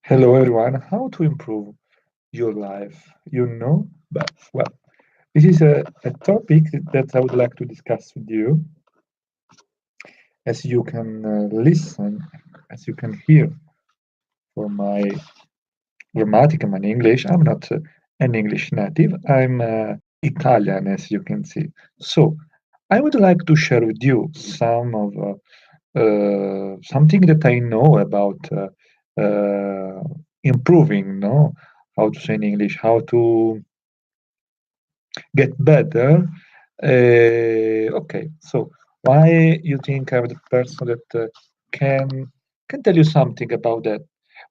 Hello everyone, how to improve your life? But well, this is a topic that I would like to discuss with you. As you can listen, as you can hear from my grammatic and my English, I'm not an English native, I'm Italian, as you can see. So, I would like to share with you something that I know about improving, no? How to say in English, how to get better. Okay, so why you think I'm the person that can tell you something about that?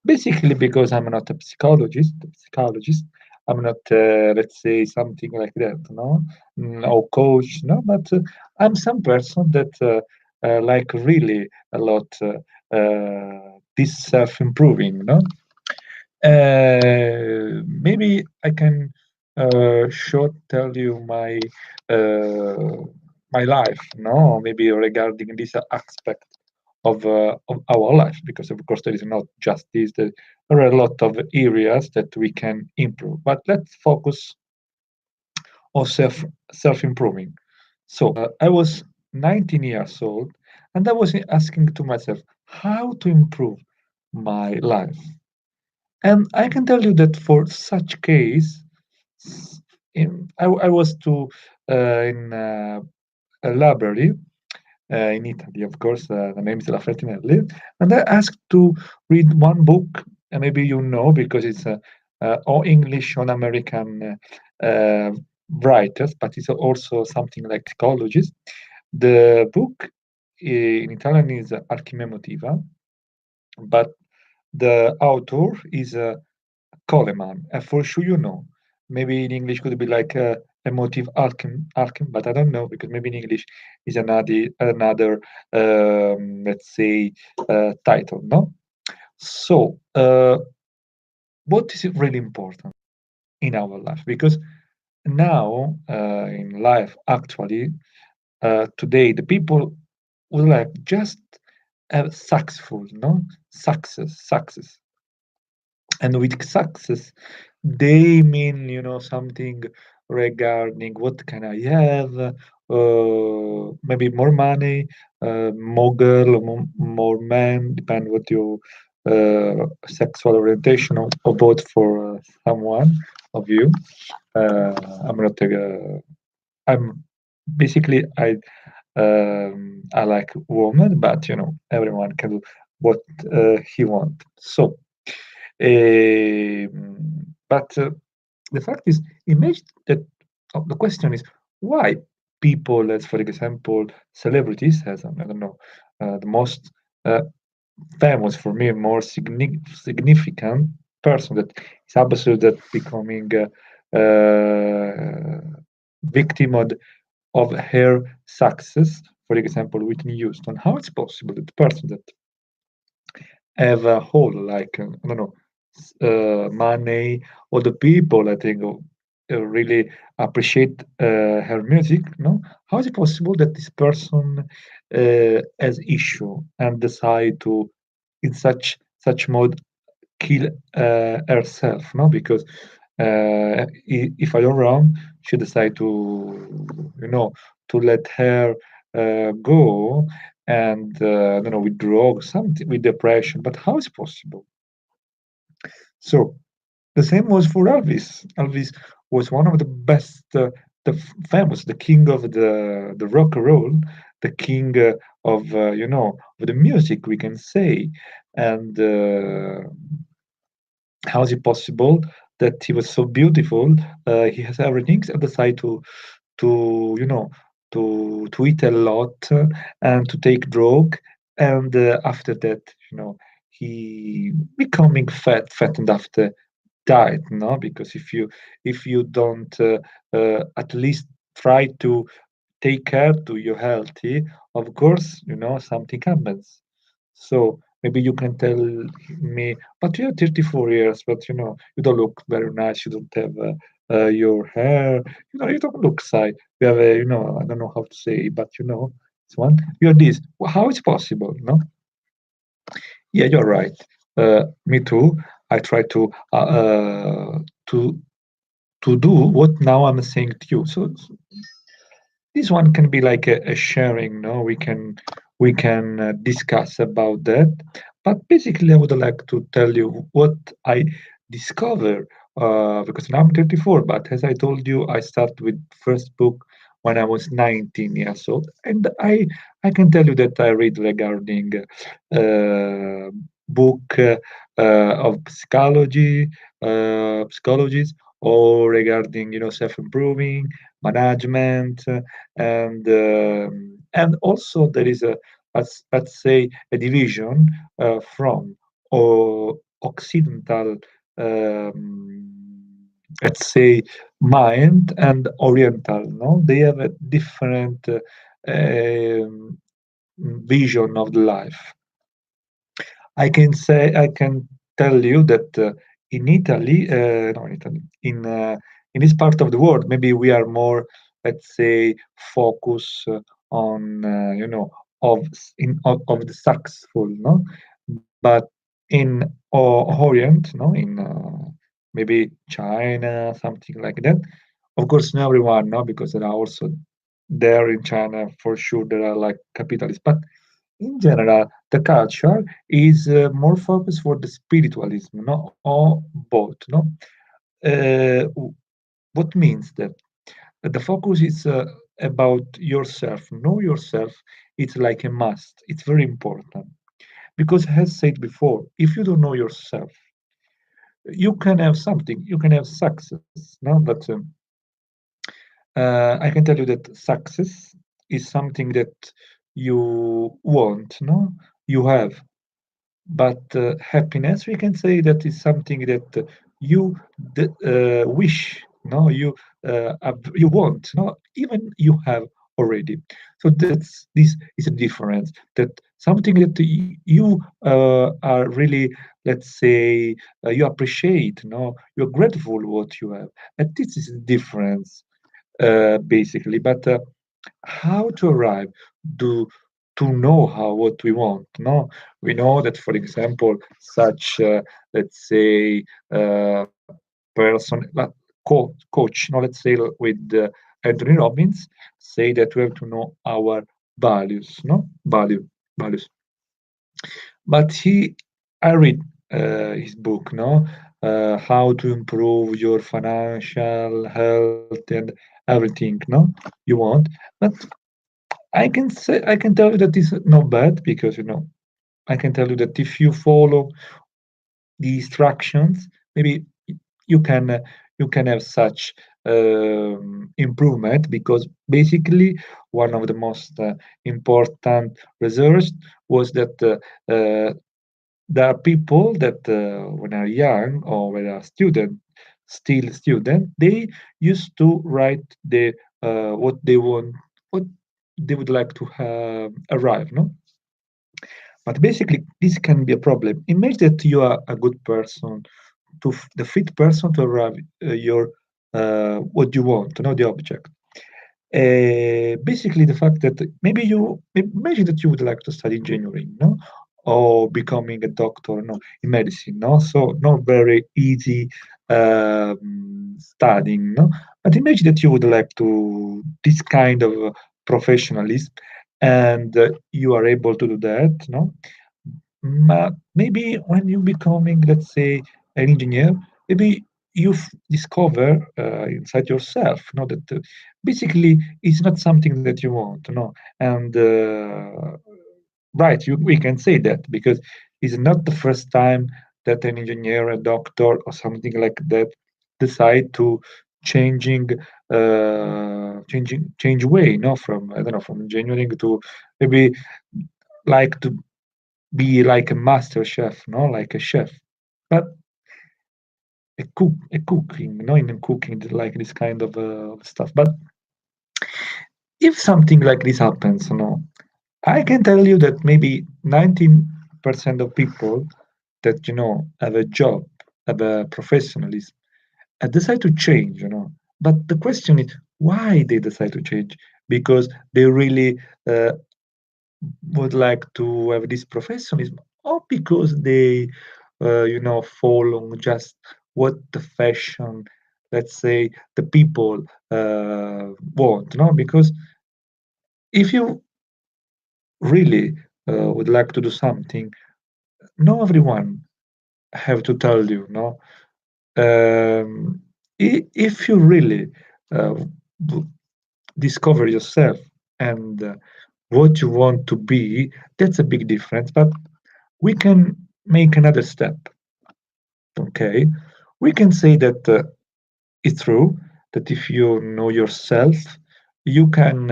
Basically, because I'm not a psychologist. I'm not, let's say, something like that, no, or coach, no. But I'm some person that like really a lot this self-improving, no. Maybe I can short tell you uh, my life, no, maybe regarding this aspect of our life, because of course there is not just this. There are a lot of areas that we can improve, but let's focus on self improving. So I was 19 years old, and I was asking to myself how to improve my life. And I can tell you that for such case, I was in a library in Italy, of course. The name is La Fertinelli, and I asked to read one book, and maybe you know because it's all English on American writers, but it's also something like psychologist. The book in Italian is Alchimia Emotiva, but the author is Coleman. For sure, you know. Maybe in English could be like emotive alchem, but I don't know because maybe in English is another let's say title. No. So what is really important in our life? Because now in life, actually, today the people would like just have successful, no, success, and with success they mean something regarding what can I have, maybe more money, more girl, or more man, depend what your sexual orientation or both for someone of you. I'm not I'm basically I like woman, but everyone can do what he want. So but the fact is, imagine that the question is why people, as for example, celebrities, as I don't know, the most uh, famous for me, more significant person that is absolutely that becoming victim of her success. For example, Whitney Houston. How it's possible that the person that have a whole like I don't know money or the people I think really appreciate her music. No, how is it possible that this person has issue and decide to in such mode kill herself? No, because if I don't wrong, she decided to to let her go and I don't know with drugs, something with depression. But how is it possible? So the same was for Elvis. Elvis was one of the best, famous, the king of the rock and roll, the king of of the music, we can say. And how is it possible that he was so beautiful? He has everything, and decide to to eat a lot and to take drug, and after that, he becoming fat, and after diet, no, because if you don't at least try to take care to your healthy, of course something happens. So maybe you can tell me, but you're 34 years, but you don't look very nice, you don't have your hair, you don't look side, you have a, I don't know how to say, but it's one, you're this. How it's possible, no? Yeah, you're right. Me too. I try to to do what now I'm saying to you. So this one can be like a sharing, no? We can discuss about that. But basically, I would like to tell you what I discovered because now I'm 34. But as I told you, I started with first book when I was 19 years old, and I can tell you that I read regarding book of psychologies, or regarding self improving management, and also there is a, let's say, a division from Occidental, let's say, mind, and Oriental. No, they have a different um, vision of the life. I can tell you that in Italy, no, in Italy, in this part of the world, maybe we are more, let's say, focus on of the successful, no, but in Orient, no, in maybe China, something like that. Of course, not everyone, no, because there are also there in China for sure there are like capitalists, but in general, the culture is more focused for the spiritualism, no, or both, no. What means that the focus is about yourself. Know yourself. It's like a must. It's very important because, as said before, if you don't know yourself, you can have something. You can have success, no, but I can tell you that success is something that you want, no, you have. But happiness, we can say that is something that you wish, no, you want, no, even you have already. So this is a difference. That something that you are really, let's say, you appreciate, no, you're grateful what you have, and this is the difference basically. But how to arrive to know how what we want, no, we know that, for example, such let's say person like coach, no, let's say with Anthony Robbins, say that we have to know our values, no, values. But I read his book, no, how to improve your financial health and everything, no, you want. But I can tell you that it's not bad because I can tell you that if you follow the instructions, maybe you can uh, you can have such improvement, because basically one of the most important research was that there are people that when are young or when are still student, they used to write what they want, what they would like to have arrive, no. But basically, this can be a problem. Imagine that you are a good person, the fit person to arrive your what you want, to know the object. Basically, the fact that maybe imagine that you would like to study engineering, no, or becoming a doctor, no, in medicine, no. So not very easy studying, no. But imagine that you would like to this kind of professionalism, and you are able to do that, no. Maybe when you becoming, let's say, an engineer, maybe you discover inside yourself, that basically it's not something that you want, no. And right, we can say that because it's not the first time that an engineer, a doctor, or something like that decide to changing change way, no, from, I don't know, from engineering to maybe like to be like a master chef, no, like a chef, but a cooking, no, in cooking, like this kind of stuff. But if something like this happens, I can tell you that maybe 19% of people that have a job, have a professionalism, and decide to change, But the question is why they decide to change? Because they really would like to have this professionalism, or because they follow just what the fashion, let's say, the people want, no? Because if you really would like to do something, not everyone have to tell you, no? If you really uh, w- discover yourself and what you want to be, that's a big difference. But we can make another step, okay? We can say that it's true that if you know yourself, you can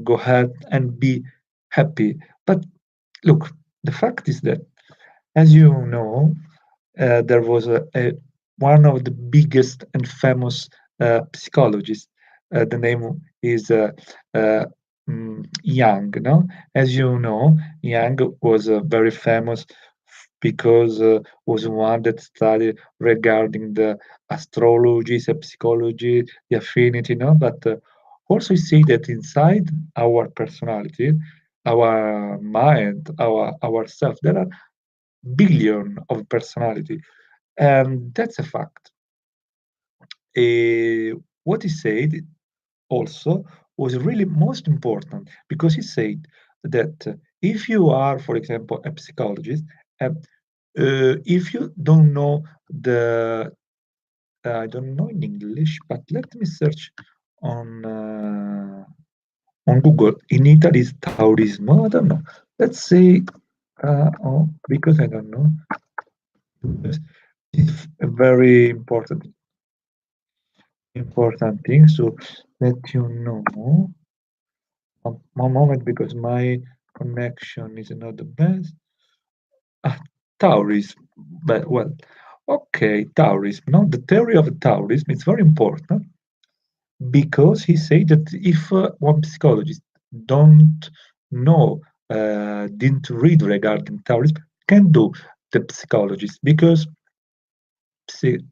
go ahead and be happy. But look, the fact is that, as you know, there was one of the biggest and famous psychologists. The name is Young. No, as you know, Young was very famous because was one that studied regarding the astrology, the psychology, the affinity. No, but also see that inside our personality, our mind, our self, there are billion of personality, and that's a fact. What he said also was really most important because he said that if you are, for example, a psychologist, uh, if you don't know the, I don't know in English, but let me search on Google. In Italy, is Taurismo. I don't know. Let's say, oh, because I don't know. It's a very important thing. So let you know. One moment, because my connection is not the best. Ah, Taoism. But well, okay, Taoism. No, the theory of Taoism is very important because he said that if one psychologist don't know, didn't read regarding Taoism, can do the psychologist because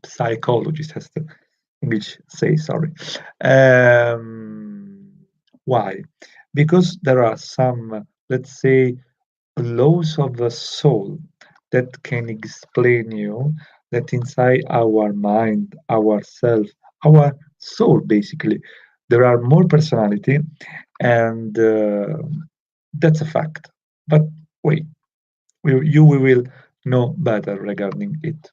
psychologist has to English say sorry. Um, why? Because there are some, let's say, laws of the soul that can explain you that inside our mind, ourself, our soul, basically, there are more personality, and that's a fact. But wait, we will know better regarding it.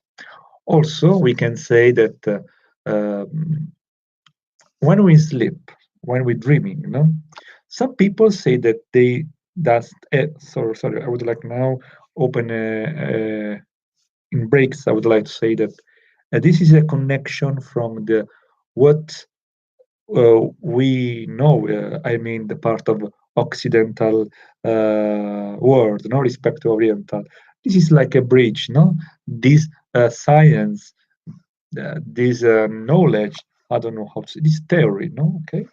Also, we can say that when we sleep, when we're dreaming, some people say that they does. Sorry. I would like now open in breaks. I would like to say that this is a connection from the what we know. I mean, the part of Occidental world, no respect to Oriental. This is like a bridge, no? This science, this knowledge. I don't know how to say this theory, no? Okay,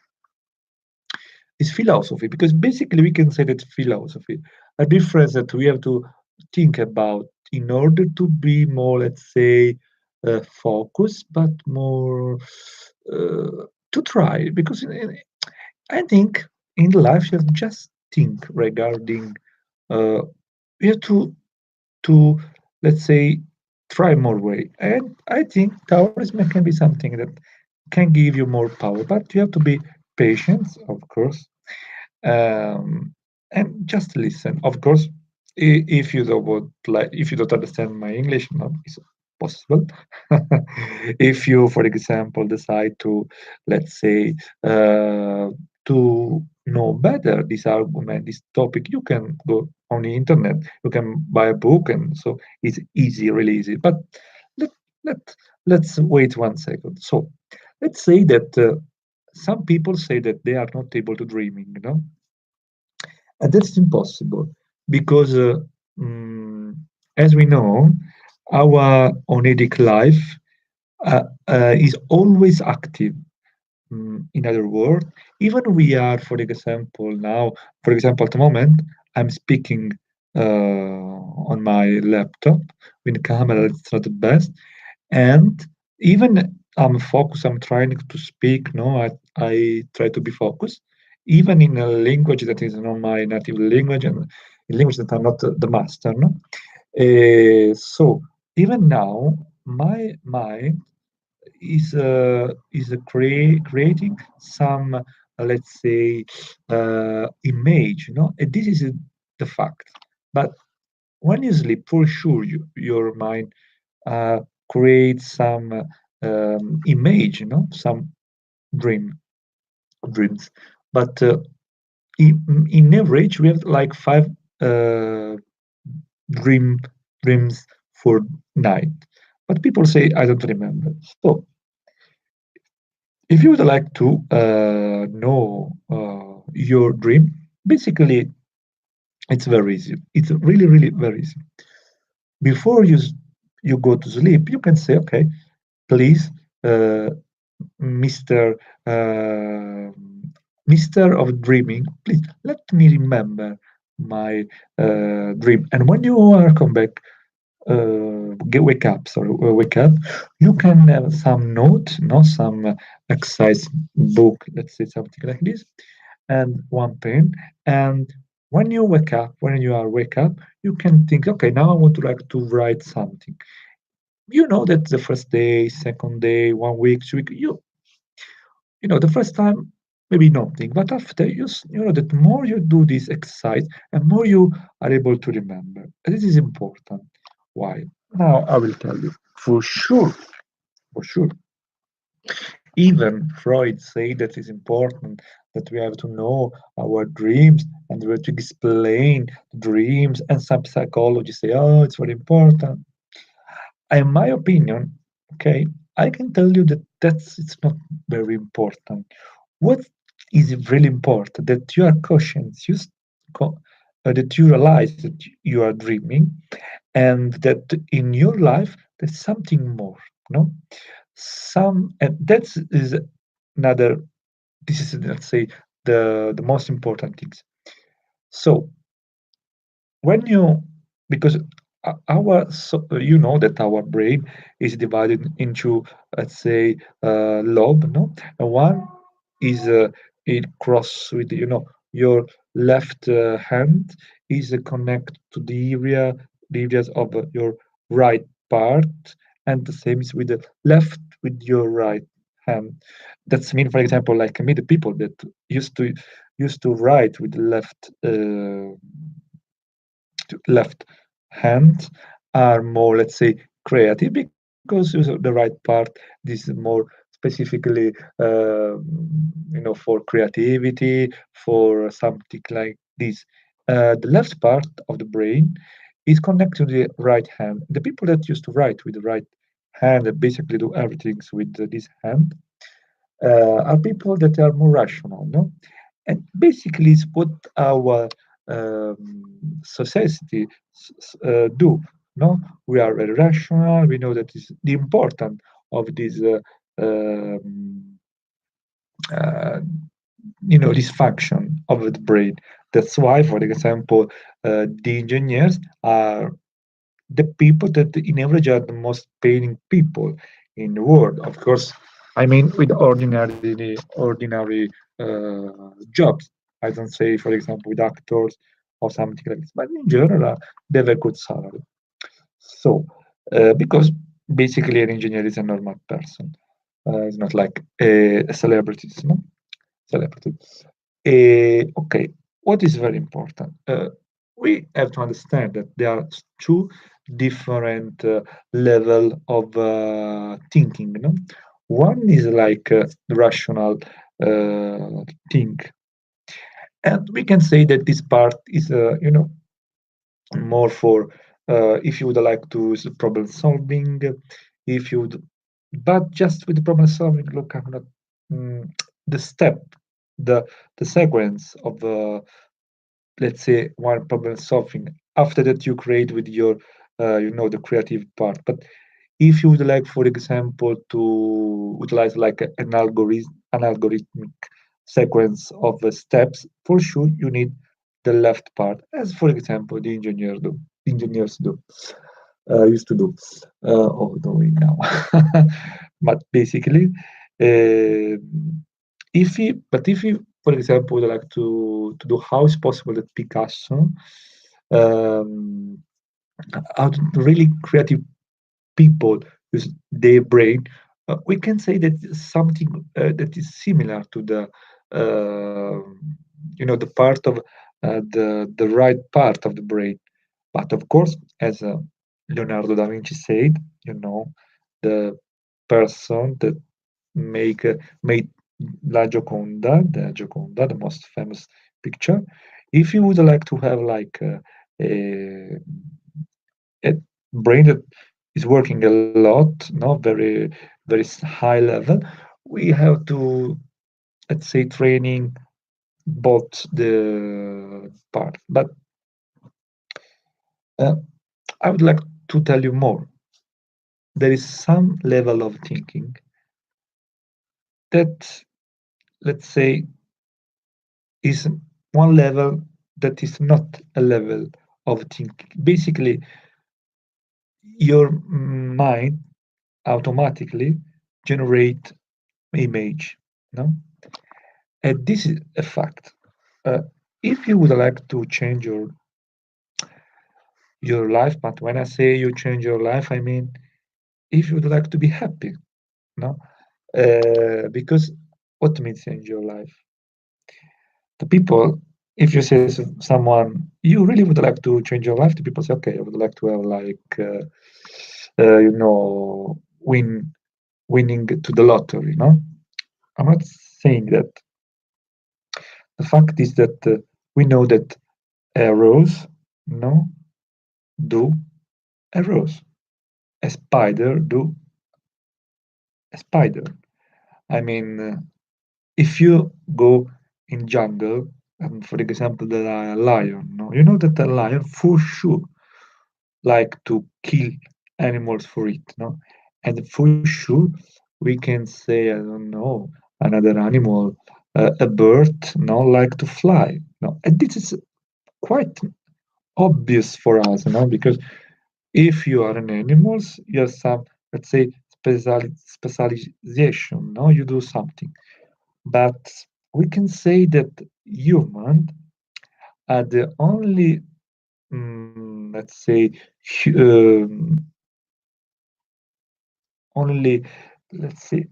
is philosophy, because basically we can say that philosophy, a difference that we have to think about in order to be more, let's say, focused, but more to try, because I think in life you have to just think regarding, uh, you have to, let's say, try more way, and I think Taoism can be something that can give you more power, but you have to be patient, of course, um, and just listen. Of course, if you don't want, like, if you don't understand my English, not is possible. If you, for example, decide to, let's say, to know better this argument, this topic, you can go on the internet. You can buy a book, and so it's easy, really easy. But let let let's wait 1 second. So let's say that some people say that they are not able to dreaming, and that's impossible because, mm, as we know, our onedic life is always active. In other words, even we are, for example, now, for example, at the moment, I'm speaking on my laptop with the camera that's not the best, and even I'm focused, I'm trying to speak, no, I try to be focused, even in a language that is not my native language and in language that I'm not the master, no? So even now, my mind is creating some, let's say, image, and this is the fact. But when you sleep, for sure, your mind uh, creates some image, some dream dreams. But in average, we have like five uh, dream dreams for night. But people say I don't remember. So if you would like to know your dream, basically it's very easy. It's really, really very easy. Before you go to sleep, you can say, okay, please, uh, Mister uh, Mister of Dreaming, please let me remember my dream. And when you are come back, wake up, sorry, wake up, you can have some note, some exercise book, let's say something like this, and one pen. And when you are wake up, you can think, okay, now I want to like to write something. You know that the first day, second day, 1 week, 2 week, the first time maybe nothing, but after you know that more you do this exercise and more you are able to remember. And this is important. Why? Now I will tell you. For sure. Even Freud say that it's important that we have to know our dreams and we have to explain dreams, and some psychologists say, oh, it's very important. In my opinion, okay, I can tell you that it's not very important. What is really important that you are conscious, that you realize that you are dreaming, and that in your life there's something more. No, and that is another. This is, let's say, the most important things. So when you because our so you know that our brain is divided into, let's say, lobe, no, and one is it cross with, your left hand is connected to the areas of your right part, and the same is with the left with your right hand. That's mean, for example, like me, the people that used to write with the left hand are more, let's say, creative, because the right part, this is more specifically, for creativity, for something like this. The left part of the brain is connected to the right hand. The people that used to write with the right hand and basically do everything with this hand are people that are more rational, no? And basically, it's what our society do. No, we are very rational. We know that is the important of this, um, uh, this function of the brain. That's why, for example, the engineers are the people that, in average, are the most paying people in the world. Of course, I mean with ordinary jobs. I don't say, for example, with actors or something like this, but in general, they have a good salary. So, because basically an engineer is a normal person, it's not like a celebrity, no? Celebrity. Okay, what is very important? We have to understand that there are two different level of thinking. One is like rational think, and we can say that this part is, more for if you would like to use problem solving, if you would, but just with the problem solving, look, I'm not mm, the step, the the sequence of, let's say, one problem solving. After that, you create with your, the creative part. But if you would like, for example, to utilize like an algorithmic sequence of steps, for sure you need the left part, as for example the engineers do, used to do, or doing now. But basically, uh, if you, for example, would like to do, how is possible that Picasso, um, out really creative people use their brain, we can say that something that is similar to the uh, the part of the right part of the brain. But of course, as Leonardo da Vinci said, the person that made the Gioconda, the most famous picture. If you would like to have like a brain that is working a lot, no, very high level, we have to, let's say, training both the part. But uh, I would like to tell you more. There is some level of thinking that, let's say, is one level that is not a level of thinking. Basically, your mind automatically generate image, no? And this is a fact. Uh, if you would like to change your life, but when I say you change your life, I mean if you would like to be happy, no? Because what means change your life? The people, if you say to someone, you really would like to change your life, the people say, okay, I would like to have like, winning to the lottery, no? I'm not saying that. The fact is that we know that arrows, no, do arrows. A spider do a spider. I mean, if you go in jungle, and for example, the lion, no, you know that a lion for sure like to kill animals for it, no, and for sure we can say, I don't know, another animal, a bird, no, like to fly, no, and this is quite obvious for us, because if you are an animals, you have some, let's say, specialization, no, you do something. But we can say that human are the only, let's say, only, let's say,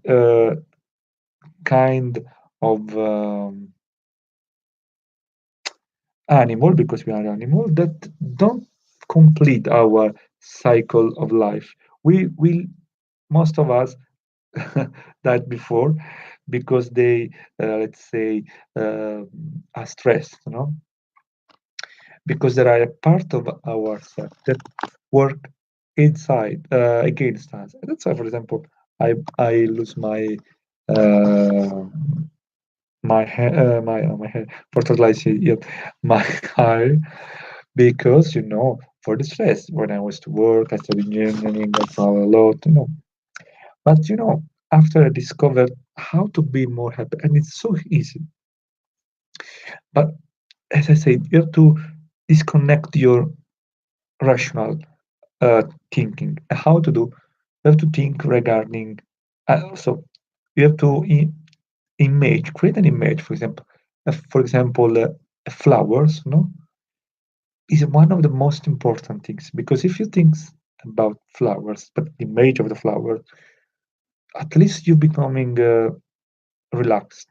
kind of animal, because we are animal, that don't complete our cycle of life. We most of us died before because they, let's say, uh, are stressed, because there are a part of ourselves that work inside, against us. And that's why, for example, I lose uh, my hair, fertilizer, yeah, my hair, because for the stress. When I was to work, I studied engineering, I travel a lot, But after I discovered how to be more happy, and it's so easy. But as I said, you have to disconnect your rational thinking. How to do? You have to think regarding. So you have to image, create an image. For example, flowers. No, is one of the most important things, because if you think about flowers, but the image of the flower, at least you're becoming relaxed.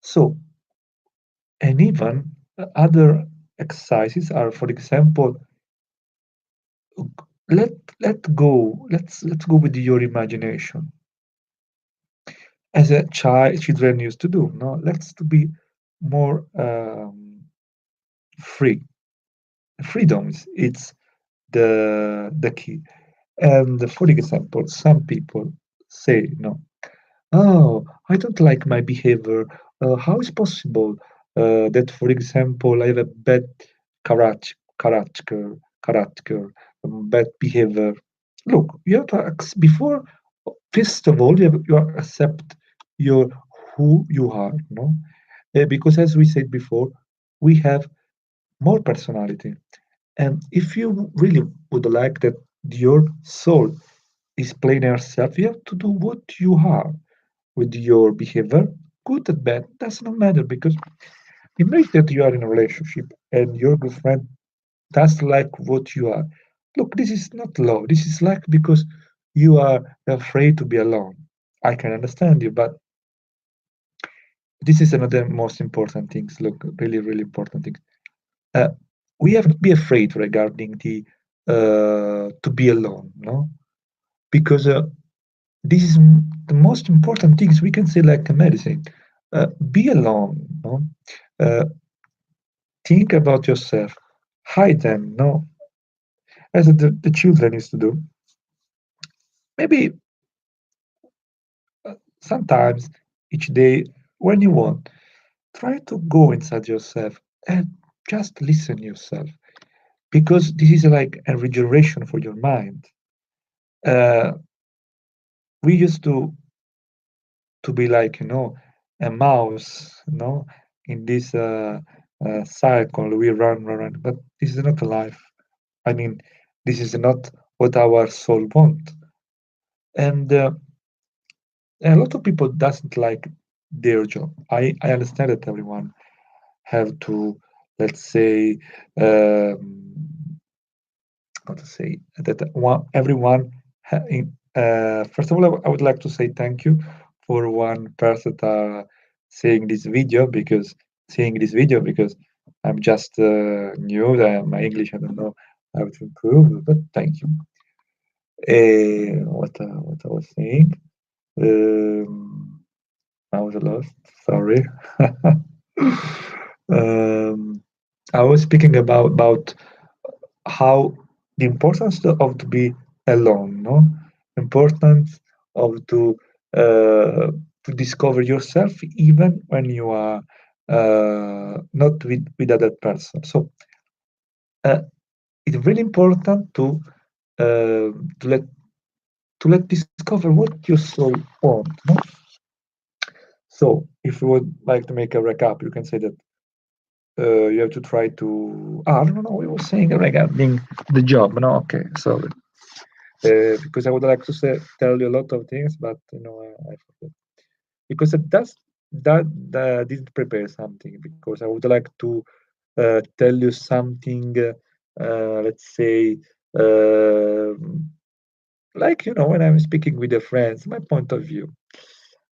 So, and even other exercises are, for example, let let's go with your imagination, as a children used to do. No, let's to be more free. Freedom is it's the key. And for example, some people say, no, oh, I don't like my behavior. How is possible that, for example, I have a bad character, character, bad behavior? Look, you have to before. First of all, you accept your who you are, no? Because as we said before, we have more personality, and if you really would like that your soul is playing herself, you have to do what you are with your behavior, good or bad, does not matter, because imagine that you are in a relationship and your girlfriend does like what you are. Look, this is not love. This is like because You are afraid to be alone. I can understand you, but this is another most important things. Look, really, really important thing. Uh, we have to be afraid regarding the to be alone, no? Because this is the most important things we can say like a medicine. Be alone, no? Uh, think about yourself, hide them, no? As the children used to do. Maybe sometimes each day when you want, try to go inside yourself and just listen yourself because this is like a regeneration for your mind. Uh, we used to be like a mouse, in this cycle. We run, but this is not a life. I mean, this is not what our soul want. And a lot of people doesn't like their job. I understand that everyone have to, let's say, how to say that everyone first of all, I would like to say thank you for one person seeing this video because I'm just new. My English, I don't know how to improve, but thank you. What I was saying, um, I was lost. Sorry. um, I was speaking about how the importance of to be alone, no? Importance of to discover yourself even when you are not with other person. So uh, it's really important uh, to let discover what your soul wants. No? So if you would like to make a recap, you can say that you have to try to. I don't know. We were saying regarding the job. No, okay. So because I would like to tell you a lot of things, but I forget because that didn't prepare something because I would like to tell you something. Let's say, like when I'm speaking with a friend, my point of view.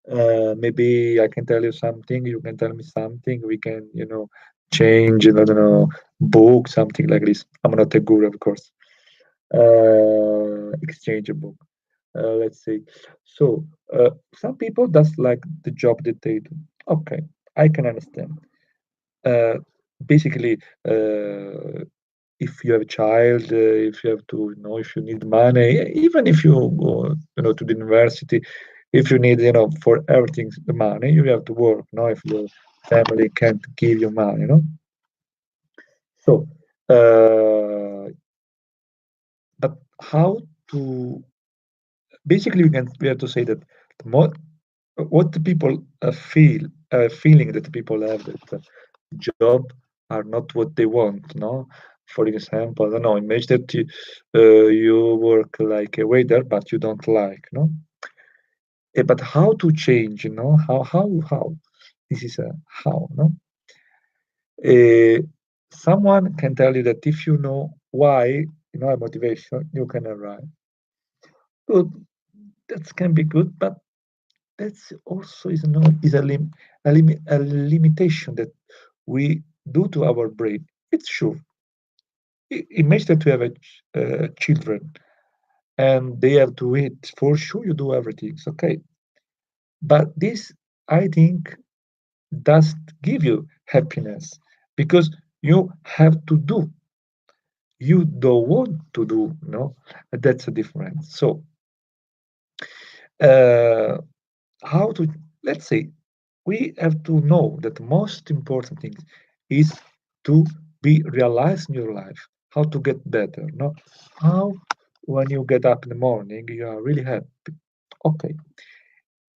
Maybe I can tell you something, you can tell me something. We can, change. I don't know, book something like this. I'm not a guru, of course. Exchange a book. Let's say. So some people just like the job that they do. Okay, I can understand. Uh, Basically, if you have a child, if you have to, if you need money, even if you go, to the university, if you need, for everything the money, you have to work. If your family can't give you money. So, but how to basically we have to say that the more what the people feel feeling that the people have that job are not what they want, no? For example, I don't know, imagine that you work like a waiter but you don't like, no? But how to change, how this is a how, no? uh, Someone can tell you that if you know why, a motivation, you can arrive. Good, that can be good, but that's also is no is a limitation that we do to our brain. It's true. Imagine that we have children and they have to eat. For sure, you do everything. It's okay, but this I think doesn't give you happiness because you have to do. You don't want to do. That's a difference. So, uh, how to let's say we have to know that the most important thing is to be realized in your life, how to get better, how when you get up in the morning you are really happy. Okay,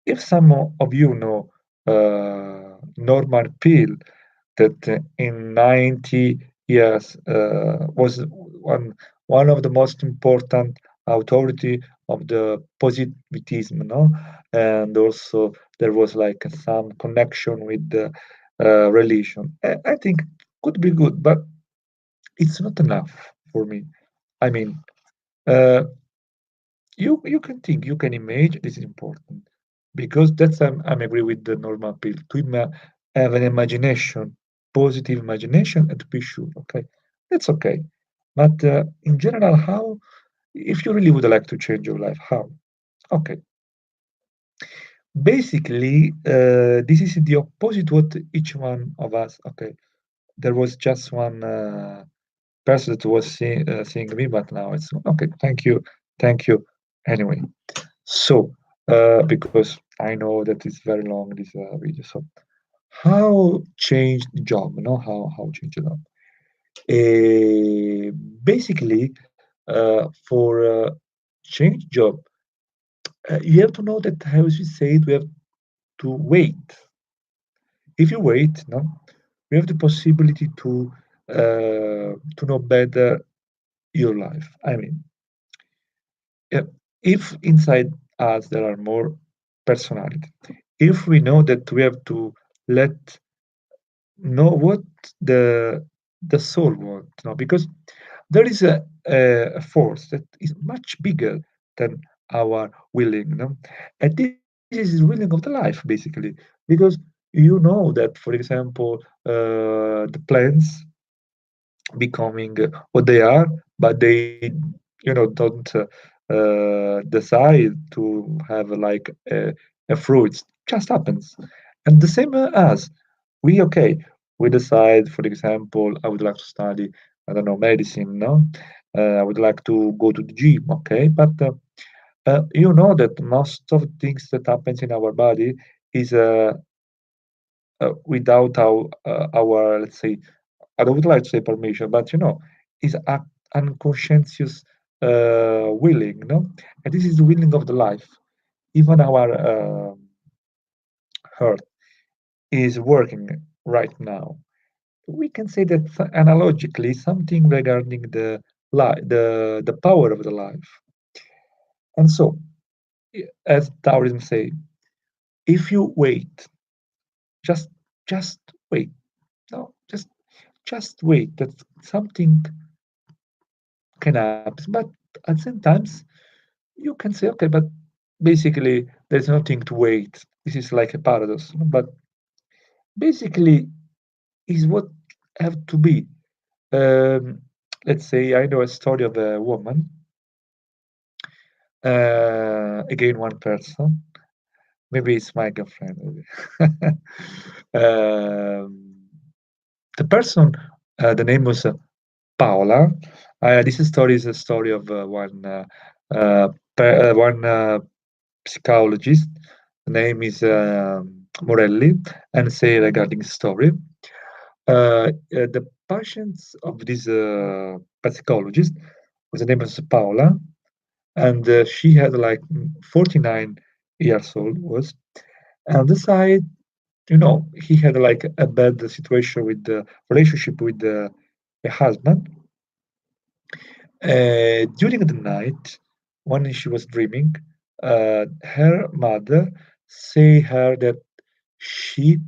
if some of you know Norman Peale, that in 90 years was one of the most important authority of the positivism, and also there was like some connection with the religion. I think could be good, but it's not enough for me. I mean, uh, you can think, you can imagine. This is important because that's I'm agree with the normal people to have an imagination, positive imagination, and to be sure. Okay, that's okay. But in general, how if you really would like to change your life, how? Okay, basically, this is the opposite what each one of us. Okay, there was just one person that was seeing me, but now it's okay. Thank you. Anyway, so because I know that it's very long this video, so how change the job? You know how change the job? Uh, Basically, for change job, you have to know that how you say it, we have to wait. If you wait, no, we have the possibility to know better your life. I mean, uh, if inside us there are more personality, if we know that we have to let know what the soul wants, no, because there is a force that is much bigger than our willing, no? And this is willing of the life, basically, because you know that, for example, the plants becoming what they are, but they, don't decide to have like a fruit. It just happens, and the same as we. Okay, we decide. For example, I would like to study. I don't know medicine. No, I would like to go to the gym. Okay, but you know that most of the things that happens in our body is without our, let's say, I would like to say permission, but is unconscious willing, no? And this is the willing of the life. Even our heart is working right now. We can say that analogically, something regarding the the power of the life. And so, as Taoism say, if you wait, just just wait, no, just wait. That something can happen, but at the same times you can say, okay, but basically there's nothing to wait. This is like a paradox, but basically is what have to be. Um, let's say I know a story of a woman, again one person. Maybe it's my girlfriend. Maybe. um, the person, the name was Paola. This story is a story of uh, one psychologist. The name is Morelli, and say regarding the story. The patients of this psychologist was the name was Paola, and she had like 49 years old was, and decide, he had like a bad situation with the relationship with the husband. During the night, when she was dreaming, her mother say her that she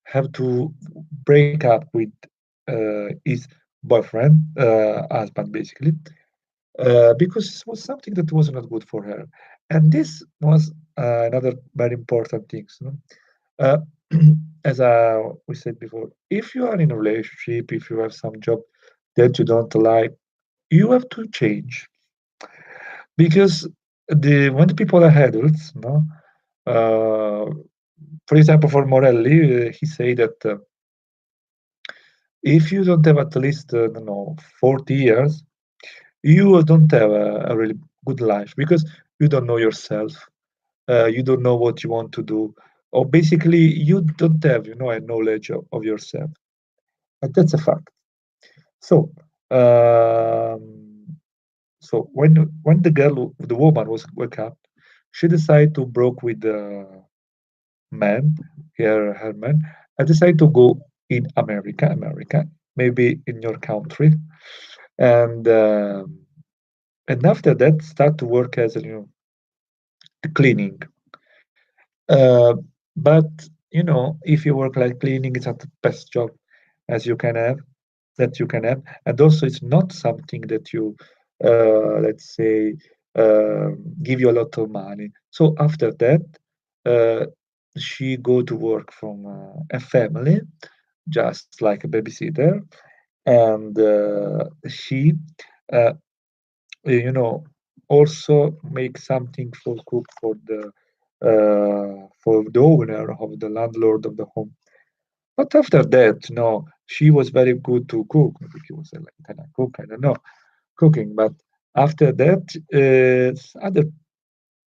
have to break up with his boyfriend, husband, basically, because it was something that was not good for her. And this was another very important thing. Uh, as we said before, if you are in a relationship, if you have some job that you don't like, you have to change because the when the people are adults, no, uh, for example, for Morelli, he say that if you don't have at least, I don't know, 40 years, you don't have a really good life because you don't know yourself, you don't know what you want to do, or basically you don't have, a knowledge of yourself, and that's a fact. So, um, so when the woman was wake up, she decided to broke with the man, her man, and decided to go in America, maybe in your country, and and after that start to work as cleaning. Uh, but if you work like cleaning, it's not the best job as you can have that you can have, and also it's not something that you, let's say. give you a lot of money. So after that, uh, she go to work from a family, just like a babysitter, and she, uh, also make something for cook for the owner of the landlord of the home. But after that, no, she was very good to cook. Maybe she was like kind of cook, I don't know, cooking. But after that, other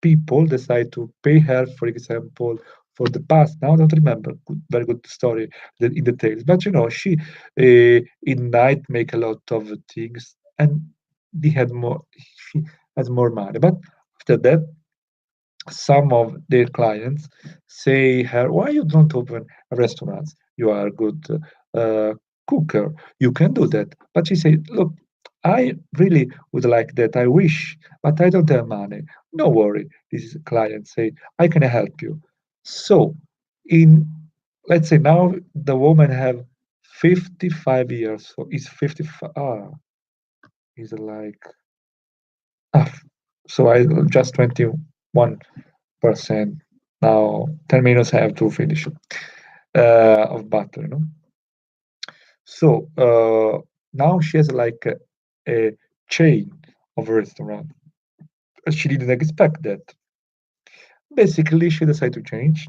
people decide to pay her, for example, for the past. Now I don't remember very good story in details, but she in night make a lot of things, and they had more. She has more money, but after that, some of their clients say her, "Why you don't open a restaurant? You are a good uh, cooker. You can do that." But she said, "Look, I really would like that. I wish, but I don't have money. No worry." This client say, "I can help you." So, in let's say now the woman have 55 years. So it's 55. Is like ah, so I just 21%. Now 10 minutes I have to finish of butter, So now she has like a chain of restaurant. She didn't expect that. Basically, she decided to change.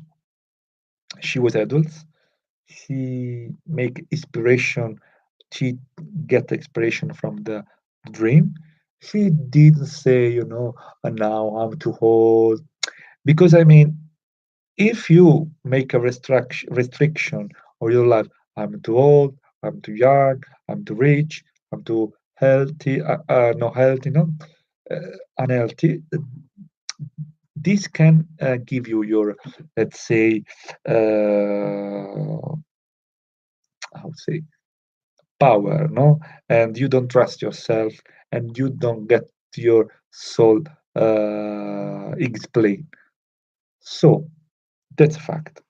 She was adult. She make inspiration. She get inspiration from the dream. She didn't say, now I'm too old. Because I mean, if you make a restriction of your life, I'm too old, I'm too young, I'm too rich, I'm too healthy, not healthy, no, unhealthy. This can give you your, let's say, how to say, power, no, and you don't trust yourself, and you don't get your soul explained. So that's a fact.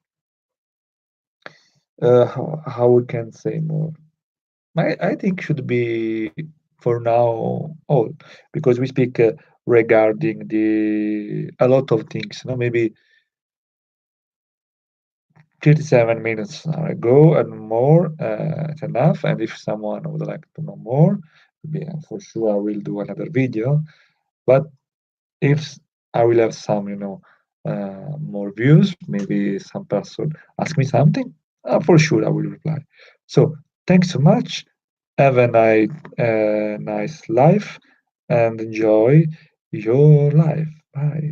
How we can say more? I think should be for now all because we speak regarding the a lot of things. Maybe 37 minutes ago and more. It's enough. And if someone would like to know more, yeah, for sure I will do another video. But if I will have some, more views, maybe some person ask me something, for sure I will reply. So thanks so much. Have a nice life and enjoy your life. Bye.